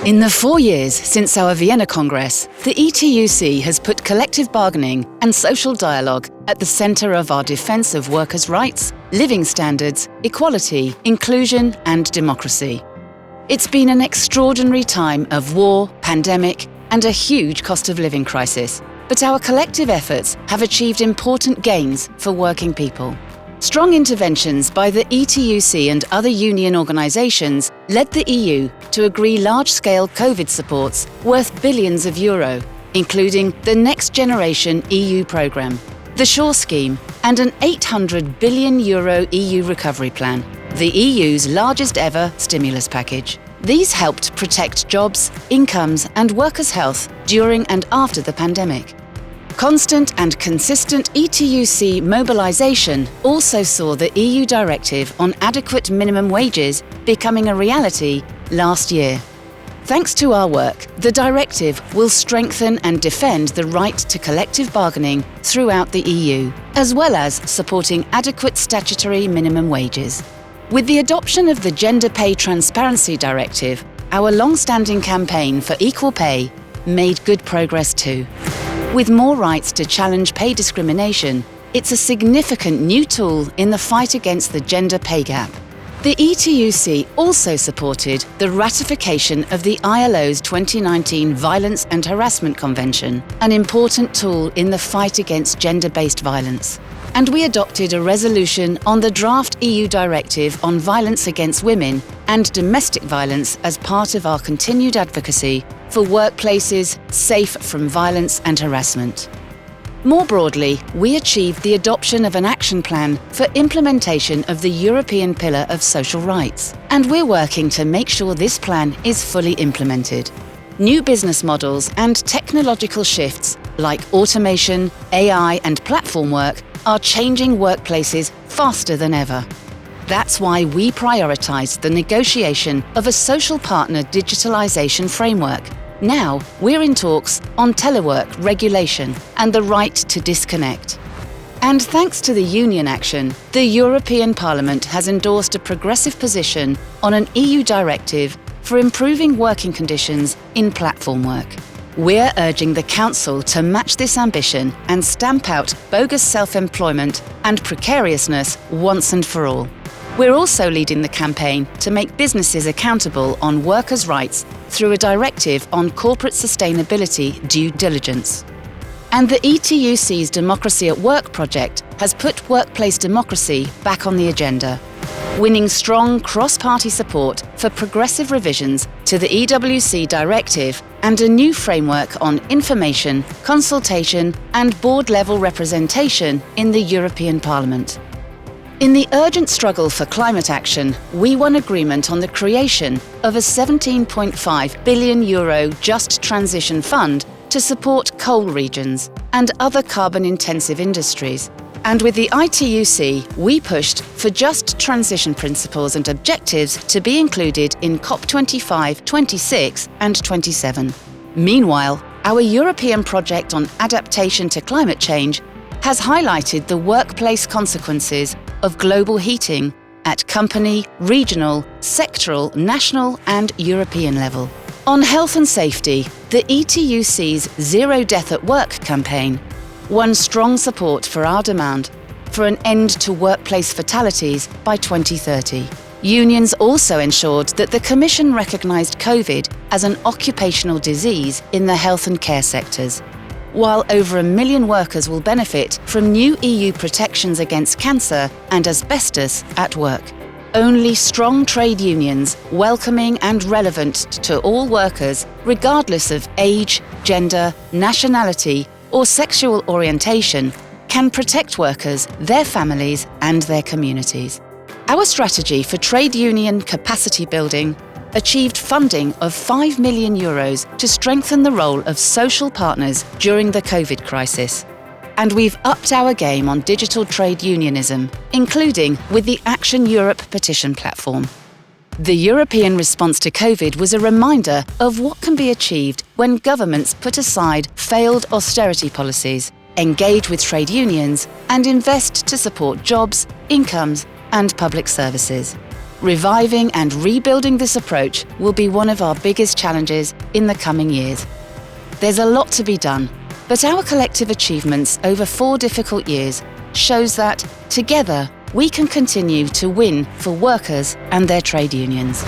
In the 4 years since our Vienna Congress, the ETUC has put collective bargaining and social dialogue at the centre of our defence of workers' rights, living standards, equality, inclusion and democracy. It's been an extraordinary time of war, pandemic and a huge cost of living crisis, but our collective efforts have achieved important gains for working people. Strong interventions by the ETUC and other union organisations led the EU to agree large-scale COVID supports worth billions of euro, including the Next Generation EU programme, the SURE scheme and an €800 billion EU recovery plan, the EU's largest ever stimulus package. These helped protect jobs, incomes and workers' health during and after the pandemic. Constant and consistent ETUC mobilisation also saw the EU directive on adequate minimum wages becoming a reality last year. Thanks to our work, the directive will strengthen and defend the right to collective bargaining throughout the EU, as well as supporting adequate statutory minimum wages. With the adoption of the Gender Pay Transparency Directive, our long-standing campaign for equal pay made good progress too. With more rights to challenge pay discrimination, it's a significant new tool in the fight against the gender pay gap. The ETUC also supported the ratification of the ILO's 2019 Violence and Harassment Convention, an important tool in the fight against gender-based violence. And we adopted a resolution on the draft EU directive on violence against women and domestic violence as part of our continued advocacy for workplaces safe from violence and harassment. More broadly, we achieved the adoption of an action plan for implementation of the European Pillar of Social Rights, and we're working to make sure this plan is fully implemented. New business models and technological shifts like automation, AI and platform work are changing workplaces faster than ever. That's why we prioritised the negotiation of a social partner digitalisation framework. Now, we're in talks on telework regulation and the right to disconnect. And thanks to the Union action, the European Parliament has endorsed a progressive position on an EU directive for improving working conditions in platform work. We're urging the Council to match this ambition and stamp out bogus self-employment and precariousness once and for all. We're also leading the campaign to make businesses accountable on workers' rights through a directive on corporate sustainability due diligence. And the ETUC's Democracy at Work project has put workplace democracy back on the agenda, winning strong cross-party support for progressive revisions to the EWC directive and a new framework on information, consultation and board-level representation in the European Parliament. In the urgent struggle for climate action, we won agreement on the creation of a €17.5 billion Just Transition Fund to support coal regions and other carbon-intensive industries. And with the ITUC, we pushed for just transition principles and objectives to be included in COP25, 26 and 27. Meanwhile, our European project on adaptation to climate change has highlighted the workplace consequences of global heating at company, regional, sectoral, national and European level. On health and safety, the ETUC's Zero Death at Work campaign won strong support for our demand for an end to workplace fatalities by 2030. Unions also ensured that the Commission recognised COVID as an occupational disease in the health and care sectors, while over 1 million workers will benefit from new EU protections against cancer and asbestos at work. Only strong trade unions, welcoming and relevant to all workers, regardless of age, gender, nationality or sexual orientation, can protect workers, their families and their communities. Our strategy for trade union capacity building achieved funding of €5 million to strengthen the role of social partners during the COVID crisis. And we've upped our game on digital trade unionism, including with the Action Europe petition platform. The European response to COVID was a reminder of what can be achieved when governments put aside failed austerity policies, engage with trade unions, and invest to support jobs, incomes, and public services. Reviving and rebuilding this approach will be one of our biggest challenges in the coming years. There's a lot to be done, but our collective achievements over 4 difficult years shows that, together, we can continue to win for workers and their trade unions.